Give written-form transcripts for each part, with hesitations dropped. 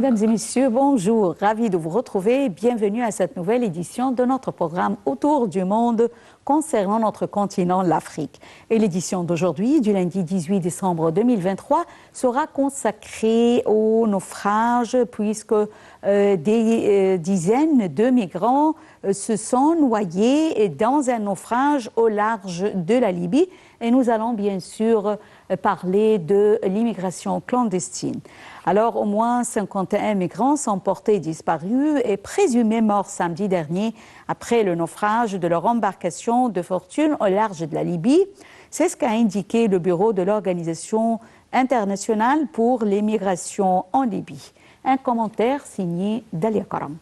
Mesdames et messieurs, bonjour. Ravi de vous retrouver. Bienvenue à cette nouvelle édition de notre programme Autour du monde concernant notre continent, l'Afrique. Et l'édition d'aujourd'hui, du lundi 18 décembre 2023, sera consacrée au naufrage puisque des dizaines de migrants se sont noyés dans un naufrage au large de la Libye. Et nous allons bien sûr parler de l'immigration clandestine. Alors, au moins 51 migrants sont portés disparus et présumés morts samedi dernier après le naufrage de leur embarcation de fortune au large de la Libye. C'est ce qu'a indiqué le bureau de l'Organisation internationale pour les migrations en Libye. Un commentaire signé Dalia Karam.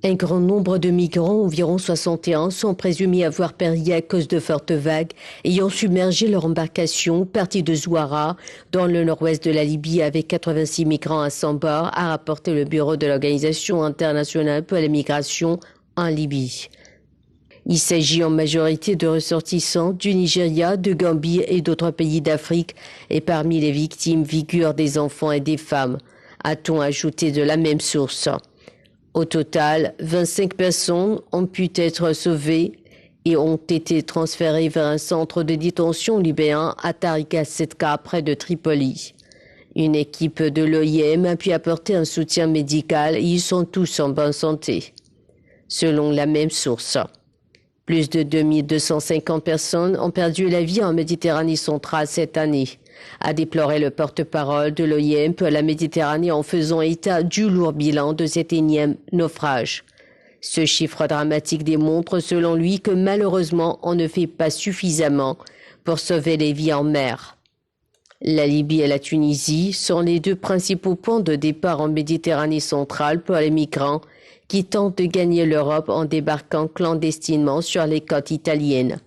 Un grand nombre de migrants, environ 61, sont présumés avoir péri à cause de fortes vagues ayant submergé leur embarcation partie de Zouara, dans le nord-ouest de la Libye, avec 86 migrants à son bord, a rapporté le bureau de l'Organisation internationale pour les migrations en Libye. Il s'agit en majorité de ressortissants du Nigeria, de Gambie et d'autres pays d'Afrique, et parmi les victimes figurent des enfants et des femmes, a-t-on ajouté de la même source. Au total, 25 personnes ont pu être sauvées et ont été transférées vers un centre de détention libyen à Tariq Setka, près de Tripoli. Une équipe de l'OIM a pu apporter un soutien médical et ils sont tous en bonne santé. Selon la même source, plus de 2250 personnes ont perdu la vie en Méditerranée centrale cette année, a déploré le porte-parole de l'OIM pour la Méditerranée en faisant état du lourd bilan de cet énième naufrage. Ce chiffre dramatique démontre selon lui que malheureusement on ne fait pas suffisamment pour sauver les vies en mer. La Libye et la Tunisie sont les deux principaux points de départ en Méditerranée centrale pour les migrants qui tentent de gagner l'Europe en débarquant clandestinement sur les côtes italiennes.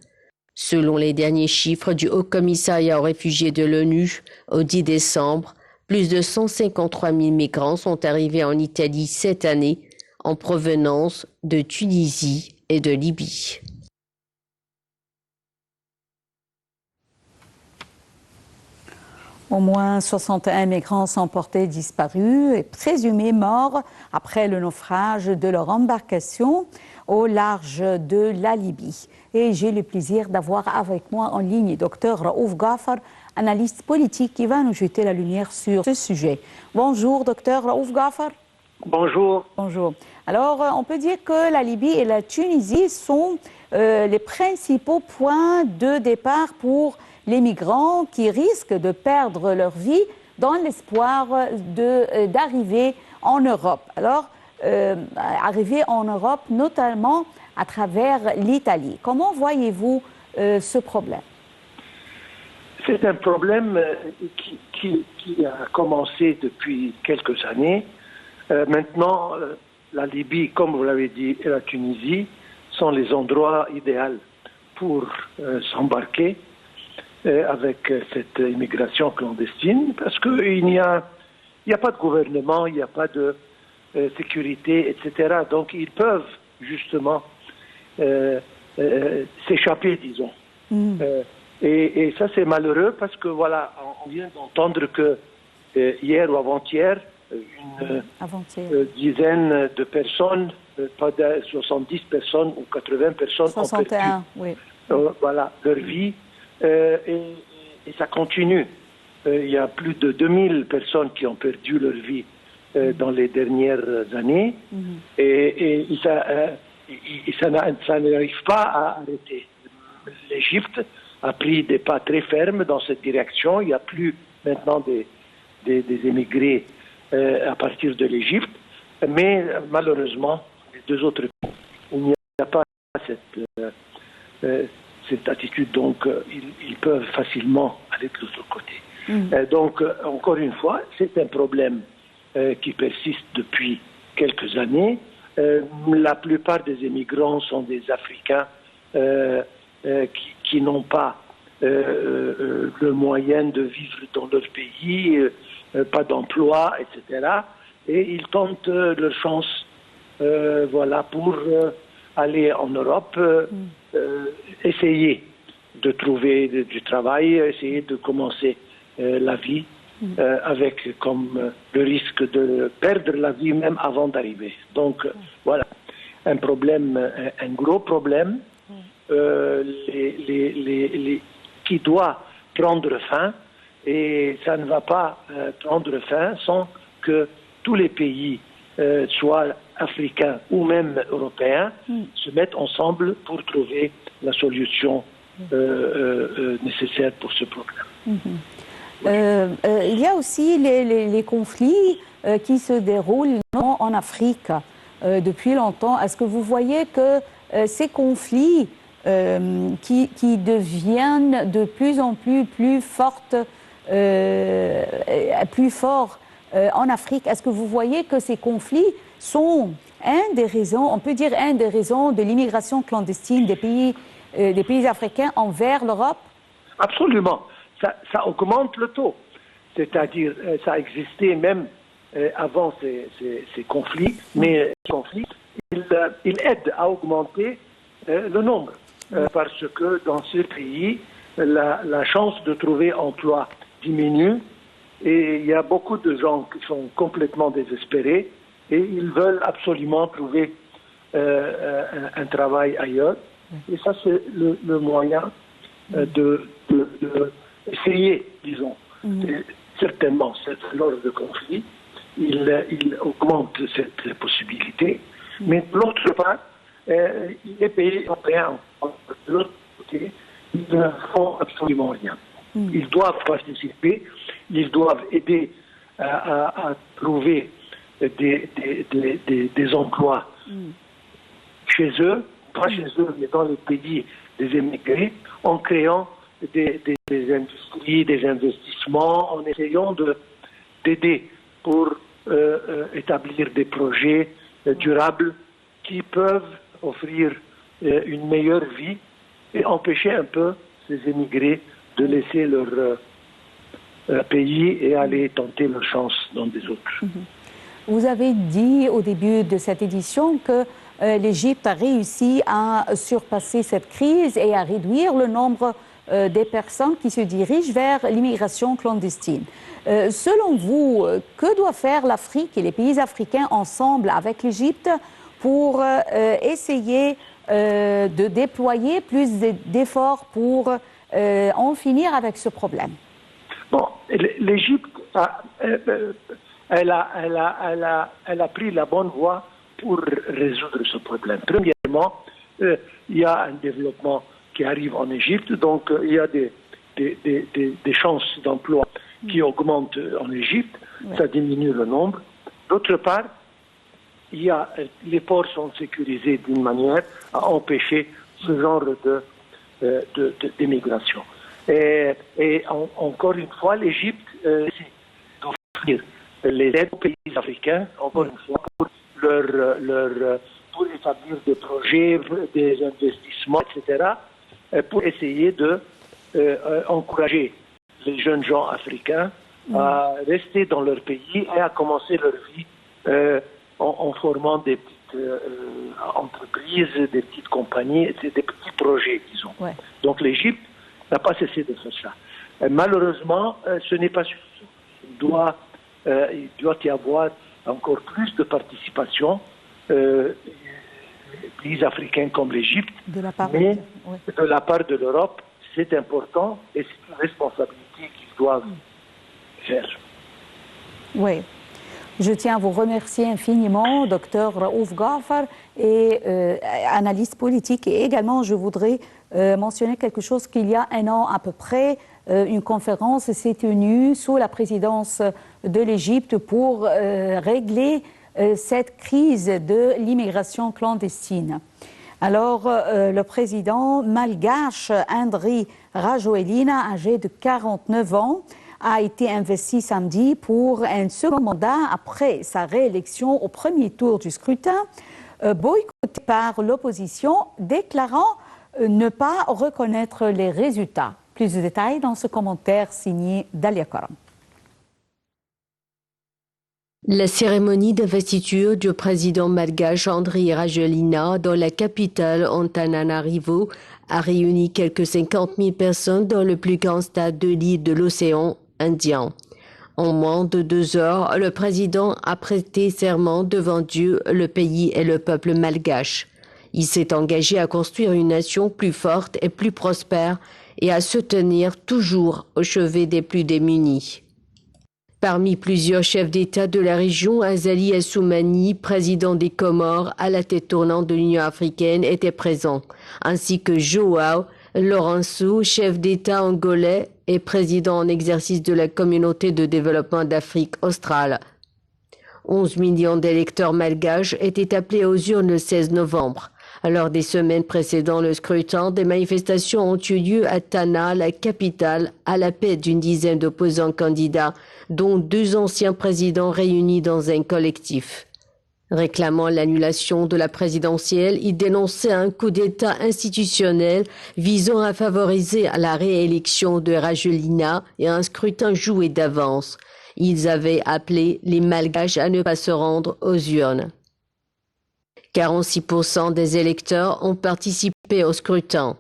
Selon les derniers chiffres du Haut Commissariat aux réfugiés de l'ONU, au 10 décembre, plus de 153 000 migrants sont arrivés en Italie cette année en provenance de Tunisie et de Libye. Au moins 61 migrants sont portés disparus et présumés morts après le naufrage de leur embarcation au large de la Libye. Et j'ai le plaisir d'avoir avec moi en ligne Dr Raouf Ghafar, analyste politique, qui va nous jeter la lumière sur ce sujet. Bonjour Dr Raouf Ghafar. Bonjour. Bonjour. Alors, on peut dire que la Libye et la Tunisie sont les principaux points de départ pour les migrants qui risquent de perdre leur vie dans l'espoir d'arriver en Europe. Alors, arriver en Europe, notamment à travers l'Italie. Comment voyez-vous ce problème? C'est un problème qui a commencé depuis quelques années. Maintenant, la Libye, comme vous l'avez dit, et la Tunisie sont les endroits idéaux pour s'embarquer avec cette immigration clandestine, parce qu'il n'y a pas de gouvernement, il n'y a pas de sécurité, etc. Donc ils peuvent justement s'échapper, disons. Et ça c'est malheureux parce que voilà, on vient d'entendre que hier ou avant-hier, une dizaine de personnes, pas de 70 personnes ou 80 personnes 61, ont perdu oui. Voilà, leur vie. Et ça continue. Il y a plus de 2000 personnes qui ont perdu leur vie dans les dernières années et ça n'arrive pas à arrêter. L'Égypte a pris des pas très fermes dans cette direction. Il n'y a plus maintenant des émigrés à partir de l'Égypte, mais malheureusement, les deux autres pays, il n'y a pas cette attitude, donc ils peuvent facilement aller de l'autre côté. Donc, encore une fois, c'est un problème qui persiste depuis quelques années. La plupart des immigrants sont des Africains qui n'ont pas le moyen de vivre dans leur pays, pas d'emploi, etc. Et ils tentent leur chance voilà, pour aller en Europe, essayer de trouver du travail, essayer de commencer la vie avec comme le risque de perdre la vie même avant d'arriver. Donc voilà, un gros problème qui doit prendre fin, et ça ne va pas prendre fin sans que tous les pays, soit africains ou même européens, se mettent ensemble pour trouver la solution nécessaire pour ce problème. Il y a aussi les conflits qui se déroulent en Afrique depuis longtemps. Est-ce que vous voyez que ces conflits qui deviennent de plus en plus forts en Afrique, est-ce que vous voyez que ces conflits sont une des raisons de l'immigration clandestine des pays africains envers l'Europe? Absolument. Ça augmente le taux. C'est-à-dire, ça existait même avant ces conflits, mais ces conflits, ils aident à augmenter le nombre. Parce que dans ces pays, la chance de trouver emploi diminue, et il y a beaucoup de gens qui sont complètement désespérés et ils veulent absolument trouver un travail ailleurs. Et ça, c'est le moyen essayer, disons. Certainement, lors de conflit, il augmente cette possibilité. Mais de l'autre part, les pays européens, de l'autre côté, ils ne font absolument rien. Ils doivent participer, ils doivent aider à trouver des emplois chez eux, pas chez eux, mais dans les pays des émigrés, en créant des industries, des investissements, en essayant d'aider pour établir des projets durables qui peuvent offrir une meilleure vie et empêcher un peu ces émigrés de laisser leur pays et aller tenter leur chance dans des autres. Vous avez dit au début de cette édition que l'Égypte a réussi à surpasser cette crise et à réduire le nombre des personnes qui se dirigent vers l'immigration clandestine. Selon vous, que doit faire l'Afrique et les pays africains ensemble avec l'Égypte pour essayer de déployer plus d'efforts pour en finir avec ce problème? Bon, l'Égypte elle a pris la bonne voie pour résoudre ce problème. Premièrement, il y a un développement qui arrive en Égypte, donc il y a des chances d'emploi qui augmentent en Égypte, ça diminue le nombre. D'autre part, les ports sont sécurisés d'une manière à empêcher ce genre d'immigration. Et encore une fois, l'Égypte d'offrir les aides aux pays africains, encore une fois, pour établir des projets, des investissements, etc., pour essayer d'encourager les jeunes gens africains à rester dans leur pays et à commencer leur vie en formant des petites entreprises, des petites compagnies, des petits projets, disons. Ouais. Donc l'Égypte n'a pas cessé de faire ça. Malheureusement, ce n'est pas suffisant. Il doit y avoir encore plus de participation pays africains comme l'Égypte, mais de la part de l'Europe, c'est important et c'est une responsabilité qu'ils doivent faire. Oui. Je tiens à vous remercier infiniment, Dr Raouf Ghafar, analyste politique. Et également, je voudrais mentionner quelque chose qu'il y a un an à peu près, une conférence s'est tenue sous la présidence de l'Égypte pour régler cette crise de l'immigration clandestine. Alors, le président malgache Andry Rajoelina, âgé de 49 ans, a été investi samedi pour un second mandat après sa réélection au premier tour du scrutin, boycotté par l'opposition, déclarant ne pas reconnaître les résultats. Plus de détails dans ce commentaire signé Dalia Karam. La cérémonie d'investiture du président malgache Andry Rajoelina dans la capitale Antananarivo a réuni quelques 50 000 personnes dans le plus grand stade de l'île de l'océan Indien. En moins de 2 heures, le président a prêté serment devant Dieu, le pays et le peuple malgache. Il s'est engagé à construire une nation plus forte et plus prospère et à se tenir toujours au chevet des plus démunis. Parmi plusieurs chefs d'État de la région, Azali Assoumani, président des Comores à la tête tournante de l'Union africaine, était présent, ainsi que João Lourenço, chef d'État angolais et président en exercice de la Communauté de développement d'Afrique australe. 11 millions d'électeurs malgaches étaient appelés aux urnes le 16 novembre. Lors des semaines précédant le scrutin, des manifestations ont eu lieu à Tana, la capitale, à l'appel d'une dizaine d'opposants candidats, dont 2 anciens présidents réunis dans un collectif. Réclamant l'annulation de la présidentielle, ils dénonçaient un coup d'État institutionnel visant à favoriser la réélection de Rajoelina et un scrutin joué d'avance. Ils avaient appelé les Malgaches à ne pas se rendre aux urnes. 46% des électeurs ont participé au scrutin.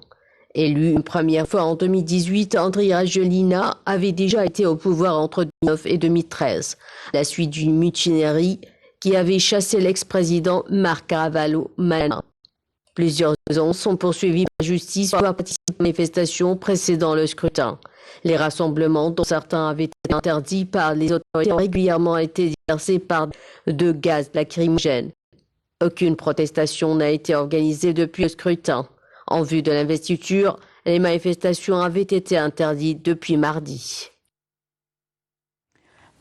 Élu une première fois en 2018, Andry Rajoelina avait déjà été au pouvoir entre 2009 et 2013, à la suite d'une mutinerie qui avait chassé l'ex-président Marc Ravalomanana. Plusieurs hommes sont poursuivis par la justice pour avoir participé aux manifestations précédant le scrutin. Les rassemblements, dont certains avaient été interdits par les autorités, ont régulièrement été dispersés par de gaz lacrymogènes. Aucune protestation n'a été organisée depuis le scrutin. En vue de l'investiture, les manifestations avaient été interdites depuis mardi.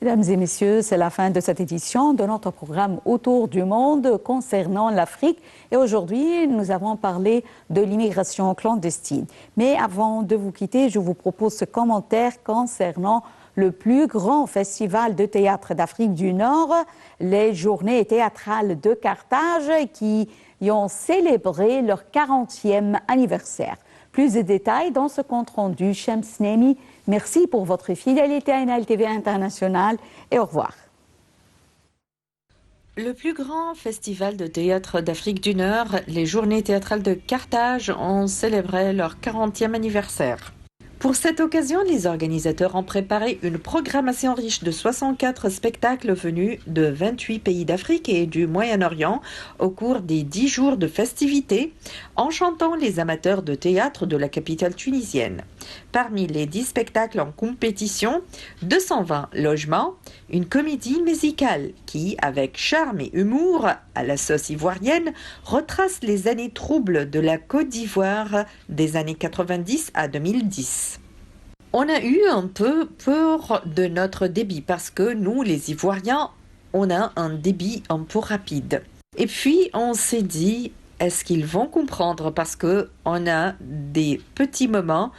Mesdames et messieurs, c'est la fin de cette édition de notre programme Autour du monde concernant l'Afrique. Et aujourd'hui, nous avons parlé de l'immigration clandestine. Mais avant de vous quitter, je vous propose ce commentaire concernant le plus grand festival de théâtre d'Afrique du Nord, les Journées théâtrales de Carthage, qui y ont célébré leur 40e anniversaire. Plus de détails dans ce compte-rendu. Shems Nemi, merci pour votre fidélité à NLTV International et au revoir. Le plus grand festival de théâtre d'Afrique du Nord, les Journées théâtrales de Carthage, ont célébré leur 40e anniversaire. Pour cette occasion, les organisateurs ont préparé une programmation riche de 64 spectacles venus de 28 pays d'Afrique et du Moyen-Orient au cours des 10 jours de festivités, enchantant les amateurs de théâtre de la capitale tunisienne. Parmi les 10 spectacles en compétition, 220 logements, une comédie musicale qui, avec charme et humour à la sauce ivoirienne, retrace les années troubles de la Côte d'Ivoire des années 90 à 2010. On a eu un peu peur de notre débit parce que nous, les Ivoiriens, on a un débit un peu rapide. Et puis, on s'est dit, est-ce qu'ils vont comprendre? Parce qu'on a des petits moments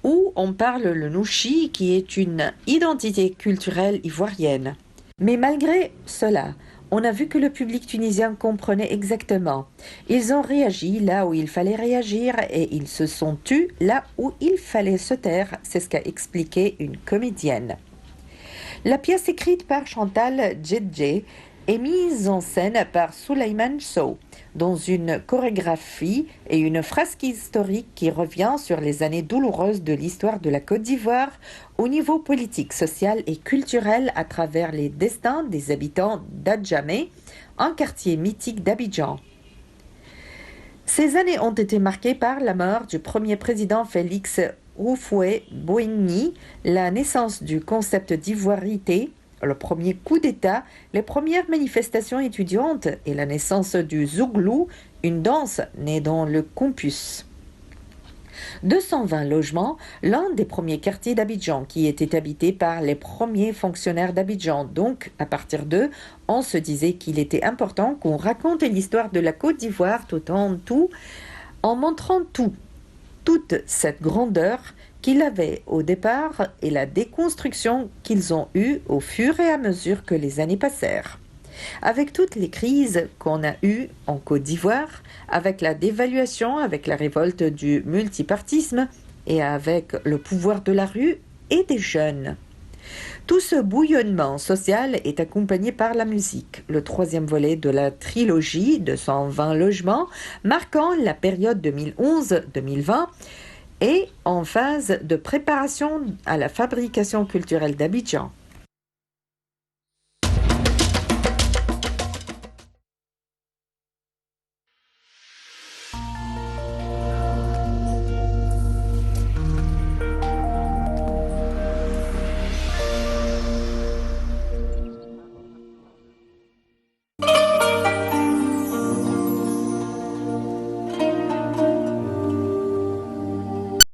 où on parle le nouchi, qui est une identité culturelle ivoirienne. Mais malgré cela, on a vu que le public tunisien comprenait exactement. Ils ont réagi là où il fallait réagir et ils se sont tus là où il fallait se taire. C'est ce qu'a expliqué une comédienne. La pièce écrite par Chantal Djedje est mise en scène par Souleymane Sow dans une chorégraphie et une fresque historique qui revient sur les années douloureuses de l'histoire de la Côte d'Ivoire au niveau politique, social et culturel à travers les destins des habitants d'Adjamé, un quartier mythique d'Abidjan. Ces années ont été marquées par la mort du premier président Félix Houphouët-Boigny, la naissance du concept d'ivoirité, le premier coup d'État, les premières manifestations étudiantes et la naissance du Zouglou, une danse née dans le campus. 220 logements, l'un des premiers quartiers d'Abidjan qui était habité par les premiers fonctionnaires d'Abidjan. Donc, à partir d'eux, on se disait qu'il était important qu'on raconte l'histoire de la Côte d'Ivoire en montrant toute cette grandeur qu'il avait au départ et la déconstruction qu'ils ont eue au fur et à mesure que les années passèrent. Avec toutes les crises qu'on a eues en Côte d'Ivoire, avec la dévaluation, avec la révolte du multipartisme et avec le pouvoir de la rue et des jeunes. Tout ce bouillonnement social est accompagné par la musique, le troisième volet de la trilogie de 120 logements, marquant la période 2011-2020, et en phase de préparation à la fabrication culturelle d'Abidjan.